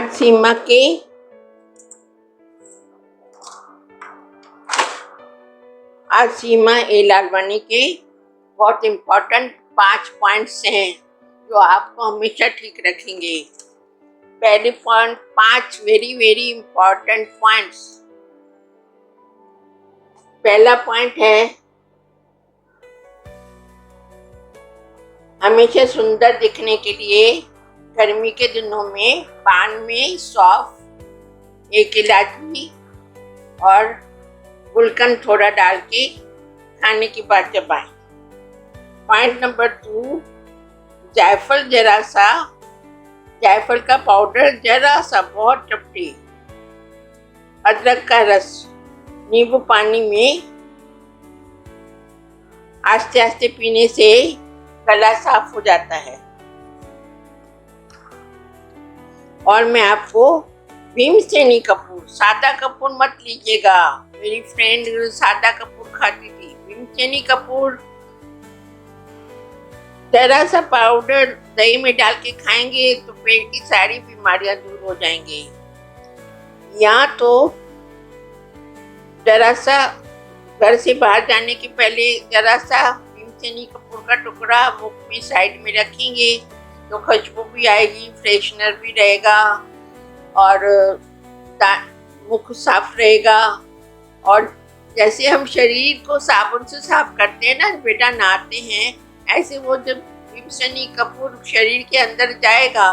आज सीमा के ए लालवानी के बहुत इम्पोर्टेंट 5 पॉइंट्स हैं जो आपको हमेशा ठीक रखेंगे। पहले पॉइंट 5 वेरी इम्पोर्टेंट पॉइंट्स। पहला पॉइंट है हमेशा सुंदर दिखने के लिए गर्मी के दिनों में पान में सौंफ, एक इलायची और गुलकंद थोड़ा डाल के खाने की बाद चबाएं। पॉइंट नंबर 2, जायफल का पाउडर जरा सा, बहुत चपटी, अदरक का रस नींबू पानी में आस्ते आस्ते पीने से गला साफ हो जाता है। और मैं आपको भीमसेनी कपूर, सादा कपूर मत लीजिएगा। मेरी फ्रेंड सादा कपूर खाती थी। भीमसेनी कपूर जरा सा पाउडर दही में डाल के खाएंगे तो पेट की सारी बीमारियां दूर हो जाएंगी। या तो जरा सा घर से बाहर जाने के पहले जरा सा भीमसेनी कपूर का टुकड़ा मुख में साइड में रखेंगे तो खुशबू भी आएगी, फ्रेशनर भी रहेगा और मुख साफ रहेगा। और जैसे हम शरीर को साबुन से साफ करते हैं ना बेटा, नहाते हैं, ऐसे वो जब भीमसेनी कपूर शरीर के अंदर जाएगा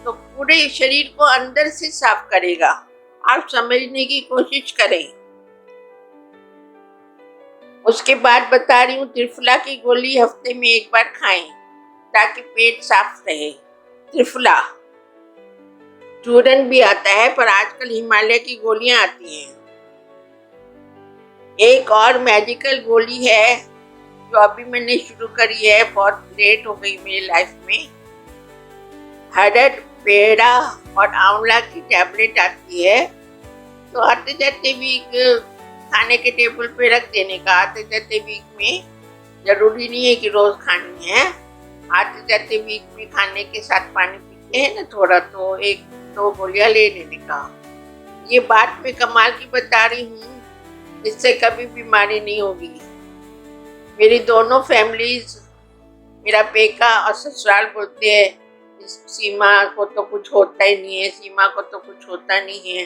तो पूरे शरीर को अंदर से साफ करेगा। आप समझने की कोशिश करें। उसके बाद बता रही हूँ, त्रिफला की गोली हफ्ते में 1 बार खाएं ताकि पेट साफ रहे। त्रिफला चूरन भी आता है पर आजकल हिमालय की गोलियां आती हैं। एक और मैजिकल गोली है जो अभी मैंने शुरू करी है, बहुत लेट हो गई मेरी लाइफ में। हरड़, पेड़ा और आंवला की टैबलेट आती है, तो आते जाते वीक खाने के टेबल पे रख देने का। आते जाते वीक में, जरूरी नहीं है कि रोज खानी है, आते जाते वीक में खाने के साथ पानी पीते हैं ना थोड़ा, तो 1-2 गोलियां ले लेने का। ये बात मैं कमाल की बता रही हूँ, इससे कभी बीमारी नहीं होगी। मेरी दोनों फैमिलीज, मेरा पेका और ससुराल बोलते हैं सीमा को तो कुछ होता ही नहीं है, सीमा को तो कुछ होता नहीं है।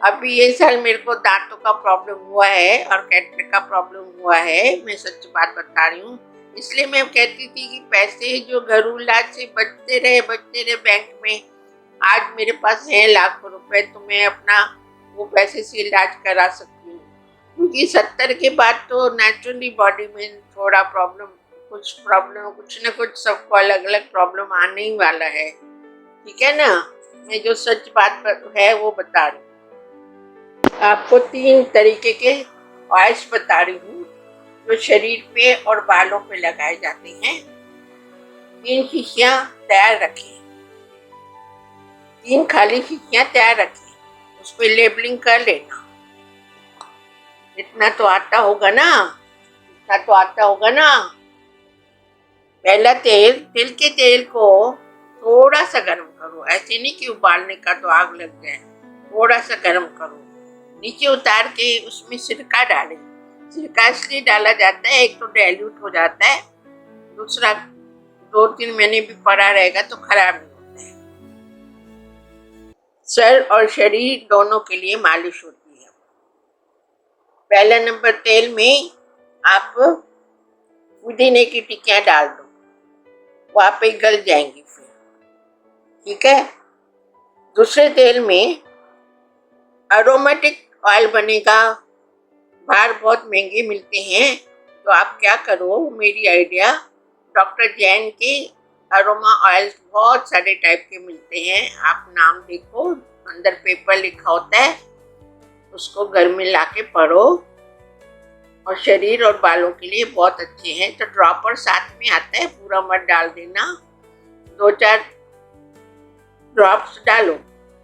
अभी ये साल मेरे को दांतों का प्रॉब्लम हुआ है और कैटरेक्ट का प्रॉब्लम हुआ है, मैं सच बात बता रही हूँ। इसलिए मैं कहती थी कि पैसे जो घरेलू इलाज से बचते रहे बैंक में, आज मेरे पास है लाखों रुपए, तो मैं अपना वो पैसे से इलाज करा सकती हूँ। क्योंकि 70 के बाद तो नेचुरली बॉडी में थोड़ा कुछ न कुछ सबको अलग अलग प्रॉब्लम आने ही वाला है। ठीक है ना, मैं जो सच बात है वो बता रही हूँ। आपको 3 तरीके के ऑयल्स बता रही हूँ जो शरीर पे और बालों पे लगाए जाते हैं। 3 शीशियाँ तैयार रखें, 3 खाली शीशियाँ तैयार रखें, उस पर लेबलिंग कर लेना। इतना तो आता होगा ना। पहला तिल के तेल को थोड़ा सा गर्म करो, ऐसे नहीं कि उबालने का तो आग लग जाए, थोड़ा सा गर्म करो। नीचे उतार के उसमें सिरका डालें। सिरका इसलिए डाला जाता है, एक तो डाइल्यूट हो जाता है, दूसरा 2-3 महीने भी पड़ा रहेगा तो खराब नहीं होता है। सर और शरीर दोनों के लिए मालिश होती है। पहला नंबर, तेल में आप पुदीने की टिक्कियाँ डाल दो, वहाँ पे गल जाएंगी फिर। ठीक है। दूसरे तेल में एरोमेटिक ऑयल बनेगा। बाहर बहुत महंगे मिलते हैं, तो आप क्या करो, मेरी आइडिया, डॉक्टर जैन के अरोमा ऑयल्स बहुत सारे टाइप के मिलते हैं, आप नाम देखो, अंदर पेपर लिखा होता है, उसको घर में लाके पढ़ो और शरीर और बालों के लिए बहुत अच्छे हैं। तो ड्रॉपर साथ में आता है, पूरा मत डाल देना, 2-4 ड्रॉप्स डालो।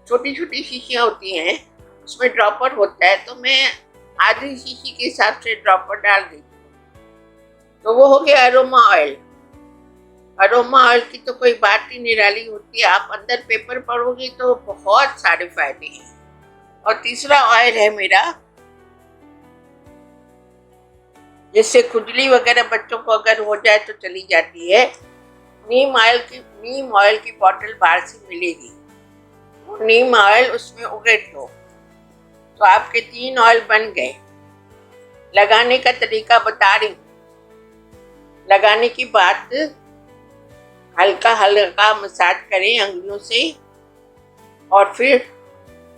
छोटी छोटी शीशियाँ होती हैं, उसमें ड्रॉपर होता है, तो मैं आधी शीशी के हिसाब से ड्रॉपर डाल देती हूँ, तो वो हो गया अरोमा ऑयल। अरोमा ऑयल की तो कोई बात ही निराली होती है। आप अंदर पेपर पढ़ोगे तो बहुत सारे फायदे हैं। और तीसरा ऑयल है मेरा, जिससे खुजली वगैरह बच्चों को अगर हो जाए तो चली जाती है। नीम ऑयल की बॉटल बाहर से मिलेगी, वो नीम ऑयल उसमें उगेट लो तो आपके 3 ऑयल बन गए। लगाने का तरीका बता रही हूँ। लगाने की बात, हल्का हल्का मसाज करें अंगुलियों से, और फिर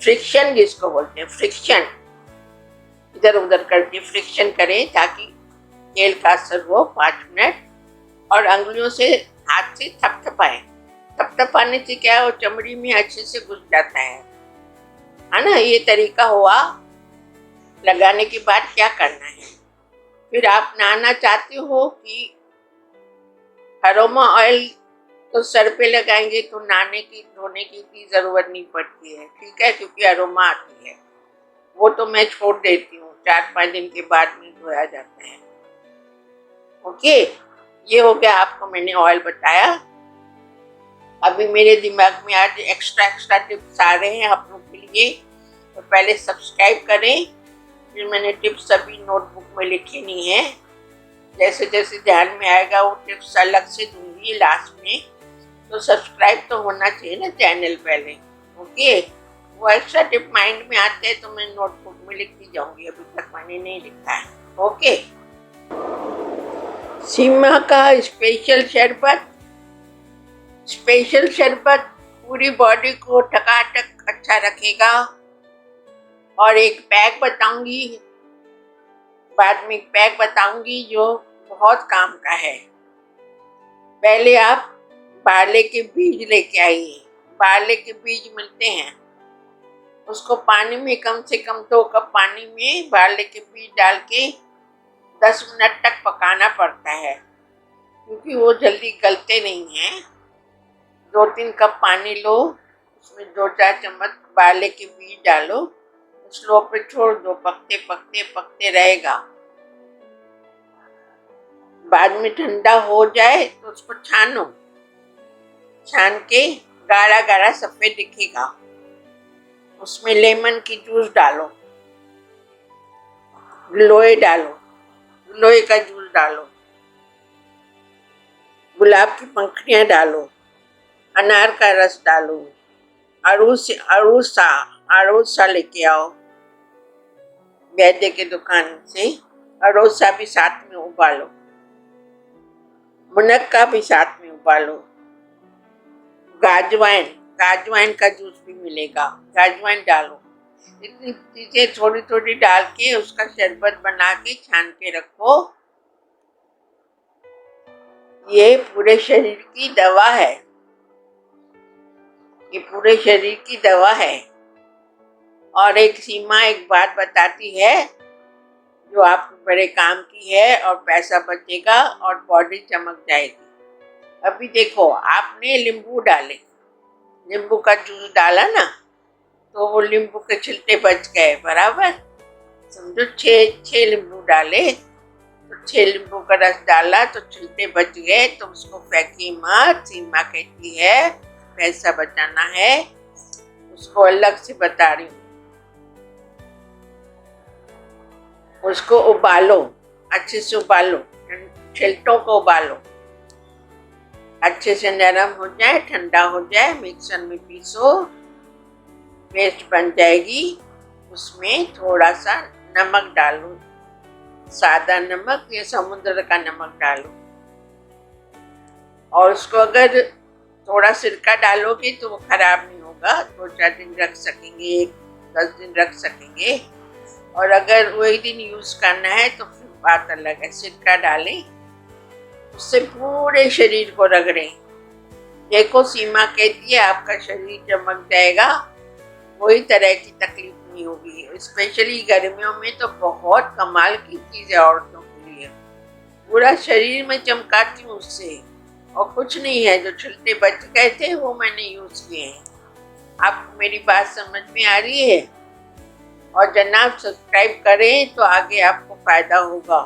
फ्रिक्शन, जिसको बोलते हैं फ्रिक्शन, इधर उधर करके फ्रिक्शन करें ताकि तेल का असर हो 5 मिनट। और अंगुलियों से, हाथ से थपथपाएं। थपथपाने से क्या है, वो चमड़ी में अच्छे से घुस जाता है ना। ये तरीका हुआ। लगाने के बाद क्या करना है, फिर आप नहाना चाहते हो कि अरोमा ऑयल तो सर पे लगाएंगे तो धोने की भी जरूरत नहीं पड़ती है, ठीक है, क्योंकि अरोमा आती है। वो तो मैं छोड़ देती हूँ, 4-5 दिन के बाद में धोया जाता है। ओके, ये हो गया, आपको मैंने ऑयल बताया। अभी मेरे दिमाग में आज एक्स्ट्रा टिप्स आ रहे हैं आप लोग के लिए, तो पहले सब्सक्राइब करें। फिर मैंने टिप्स सभी नोटबुक में लिखे नहीं है, जैसे जैसे ध्यान में आएगा वो टिप्स अलग से दूंगी लास्ट में। तो सब्सक्राइब तो होना चाहिए ना चैनल पहले। ओके, वो एक्स्ट्रा टिप माइंड में आते हैं तो मैं नोटबुक में लिखती जाऊंगी, अभी तक मैंने नहीं लिखा है। ओके, सीमा का स्पेशल शरबत पूरी बॉडी को टकाटक अच्छा रखेगा। और एक पैक बताऊंगी, बाद में एक पैक बताऊंगी जो बहुत काम का है। पहले आप बारले के बीज लेके आइए। बारले के बीज मिलते हैं, उसको पानी में कम से कम 2 कप पानी में बारले के बीज डाल के 10 मिनट तक पकाना पड़ता है, क्योंकि वो जल्दी गलते नहीं हैं। 2-3 कप पानी लो, उसमें 2-4 चम्मच बारले के बीज डालो, स्लो पे छोड़ दो, पकते पकते पकते रहेगा। बाद में ठंडा हो जाए तो उसको छानो, छान के गाढ़ा गाढ़ा सफेद दिखेगा। उसमें लेमन की जूस डालो, गिलोय डालो, गिलोय का जूस डालो, गुलाब की पंखुड़ियाँ डालो, अनार का रस डालो, अरूसा लेके आओ वैद्य के दुकान से। अरोसा भी साथ में उबालो, मुनक्का भी साथ में उबालो, गाजवाइन का जूस भी मिलेगा, गाजवाइन डालो। इतनी चीजें थोड़ी थोड़ी डाल के उसका शरबत बना के छान के रखो। ये पूरे शरीर की दवा है, ये पूरे शरीर की दवा है। और एक सीमा एक बात बताती है जो आपको बड़े काम की है, और पैसा बचेगा और बॉडी चमक जाएगी। अभी देखो, आपने नींबू डाले, नींबू का जूस डाला ना, तो वो नींबू के छिलटे बच गए, बराबर समझो। 6 नींबू डाले तो 6 नींबू का रस डाला तो छिलटे बच गए, तो उसको फेंकी मत। सीमा कहती है पैसा बचाना है, उसको अलग से बता रही हूँ। उसको उबालो, अच्छे से उबालो, छिलटों को उबालो, अच्छे से नरम हो जाए, ठंडा हो जाए, मिक्सर में पीसो, पेस्ट बन जाएगी। उसमें थोड़ा सा नमक डालो, सादा नमक या समुद्र का नमक डालो। और उसको अगर थोड़ा सिरका डालोगे तो वो खराब नहीं होगा, 2-4 दिन रख सकेंगे, 10 दिन रख सकेंगे। और अगर वही दिन यूज करना है तो फिर बात अलग है। सिरका डालें, उससे पूरे शरीर को रगड़ें। देखो, सीमा कहती है आपका शरीर चमक जाएगा, कोई तरह की तकलीफ नहीं होगी। स्पेशली गर्मियों में तो बहुत कमाल की चीज है औरतों के लिए, पूरा शरीर में चमकाती हूँ उससे। और कुछ नहीं है, जो छिलटे बच गए थे वो मैंने यूज किए हैं। आपको मेरी बात समझ में आ रही है? और जनाब सब्सक्राइब करें तो आगे आपको फायदा होगा।